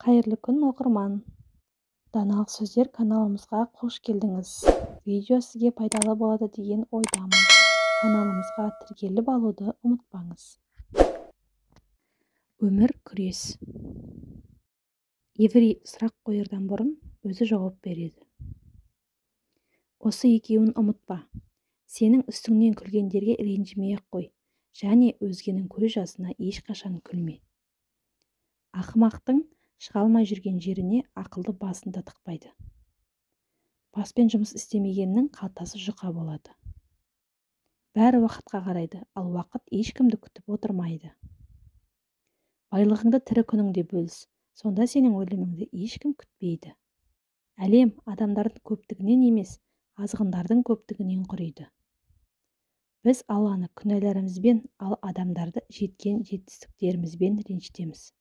Қайырлы күн оқырман. Даналық сөздер каналымызға қош келдіңіз. Видео сізге пайдалы болады деген ойдамын. Каналымызға тіркеліп алуды ұмытпаңыз. Өмір күрес. Еврей сұрақ қойырдан бұрын өзі жауап береді. Осы екеуін ұмытпа. Сенің үстіңнен күлгендерге ренжімей-ақ қой, және өзгенің көз жасына ешқашан күлме. Ақымақтың шыға алмай жүрген жеріне ақылды басында тықпайды. Баспен жұмыс істемегеннің қалтасы жұқа болады. Бәрі уақытқа қарайды, ал уақыт ешкімді күтіп отырмайды. Байлығыңды тірі күніңде бөліс, сонда сенің өліміңді ешкім күтпейді. Әлем адамдардың көптігінен емес, азғындардың көптігінен құриды. Біз Алланы күнәларымызбен, ал адамдарды жеткен жетістіктерімізбен ренжітеміз.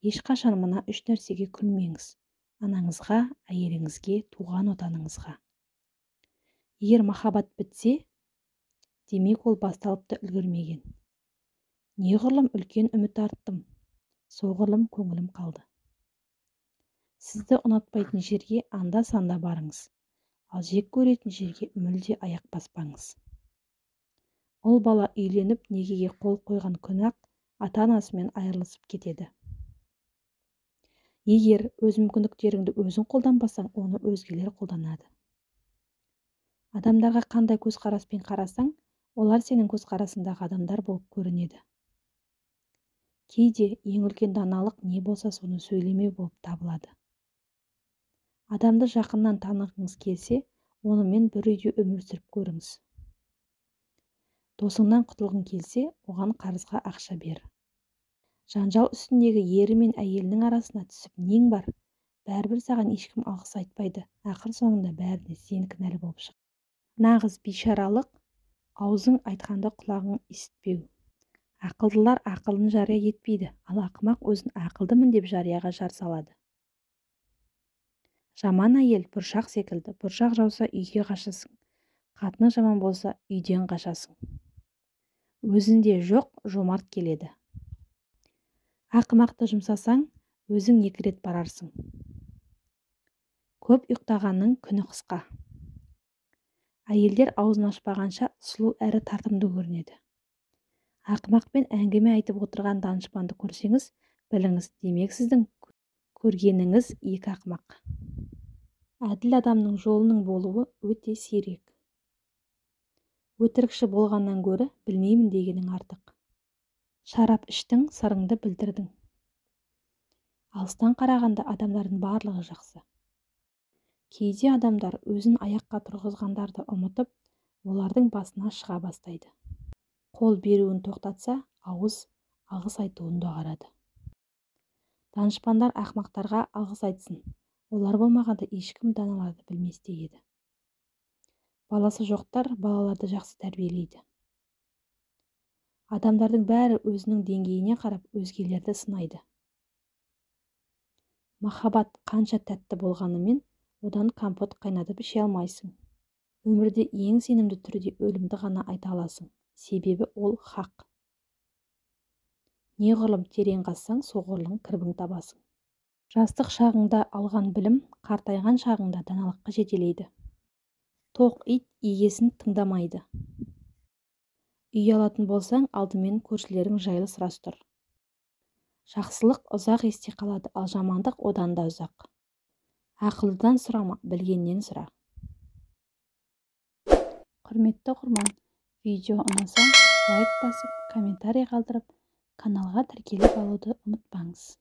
Ешқашан мына үш нәрсеге күлмеңіз: анаңызға, әйеліңізге, туған отаныңызға. Егер махаббат бітсе, демек ол басталыпты үлгермеген. Неғұрлым үлкен үміт арттым, соғұрлым көңілім қалды. Сізді ұнатпайтын жерге анда-санда барыңыз, ал жек көретін жерге мүлде аяқ баспаңыз. Ол бала үйленіп некеге қол қойған күні-ақ ата-анасымен айырылысып кетеді. Егер өз мүмкіндіктеріңді өзің қолданбасаң, оны өзгелер қолданады. Адамдарға қандай көзқараспен қарасаң, олар сенің көзқарасындағы адамдар болып көрінеді. Кейде ең үлкен даналық не болса соны сөйлемеу болып табылады. Адамды жақыннан танығыңыз келсе, онымен бір үйде өмір сүріп көріңіз. Досыңнан құтылғың келсе, оған қарызға ақша бер. Жанжал үстіндегі ері мен әйелінің арасына түсіп нең бар? Бәрібір саған ешкім алғыс айтпайды. Ақыр соңында бәріне сен кінәлі болып шық. Нағыз бейшаралық аузың айтқанды құлағың есітпеу. Ақылдылар ақылын жария етпейді, ал ақымақ өзін ақылдымын деп жарияға жар салады. Жаман әйел бұршақ секілді, бұршақ жауса үйге қашасың. Қатының жаман болса үйден қашасың. Өзінде жоқ жомарт келеді. Ақымақты жұмсасаң, өзің 2 рет барарсың. Көп ұйықтағанның күні қысқа. Әйелдер аузын ашпағанша сұлу әрі тартымды көрінеді. Ақымақпен әңгіме айтып отырған данышпанды көрсеңіз, біліңіз, демек сіздің көргеніңіз 2 ақымақ. Әділ адамның жолының болуы өте сирек. Өтірікші болғаннан гөрі білмеймін дегенің артық. Шарап іштің, сырыңды білдірдің. Алыстан қарағанда адамдардың барлығы жақсы. Кейде адамдар өзін аяққа тұрғызғандарды ұмытып, олардың басына шыға бастайды. Қол беруін тоқтатса, ауыз алғыс айтуын доғарады. Данышпандар ақымақтарға алғыс айтсын. Олар болмағанда ешкім даналарды білмес еді. Баласы жоқтар балаларды жақсы тәрбиелейді. Адамдардың бәрі өзінің деңгейіне қарап өзгелерді сынайды. Махаббат қанша тәтті болғанымен, одан компот қайнатып іше алмайсың. Өмірде ең сенімді түрде өлімді ғана айта аласың, себебі ол хақ. Неғұрлым терең қазсаң, соғұрлым кірбің табасың. Жастық шағыңда алған білім, қартайған шағыңда даналыққа жетелейді. Тоқ ит егесін тыңдамайды. Үй алатын болсаң, алдымен көршілерің жайлы сұрастыр. Жақсылық ұзақ есте қалады, ал жамандық одан да ұзақ. Ақылдыдан сұрама, білгеннен сұра. Құрметті оқырман, видео ұнаса, лайк басып, комментарий қалдырып, каналға тіркеліп алуды ұмытпаңыз.